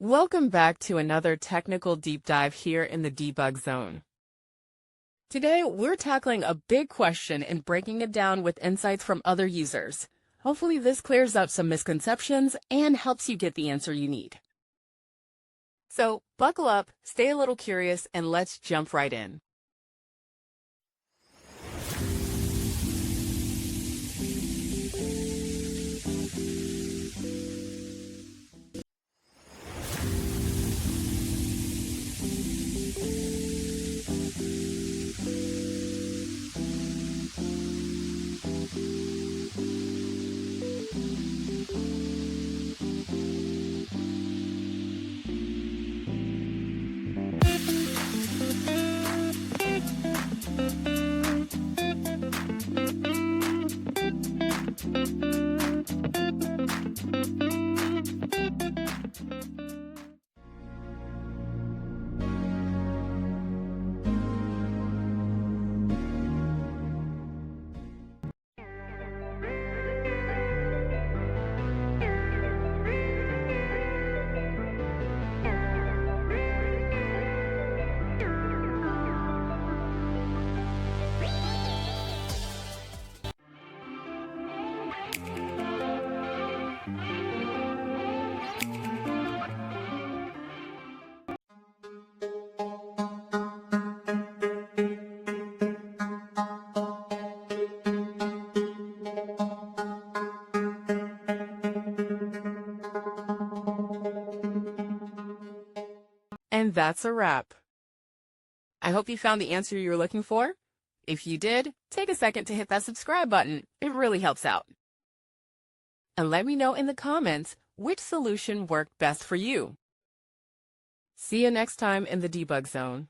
Welcome back to another technical deep dive here in the debug zone. Today, we're tackling a big question and breaking it down with insights from other users. Hopefully this clears up some misconceptions and helps you get the answer you need. So buckle up, stay a little curious, and let's jump right in. And that's a wrap. I hope you found the answer you were looking for. If you did, take a second to hit that subscribe button. It really helps out. And let me know in the comments which solution worked best for you. See you next time in the debug zone.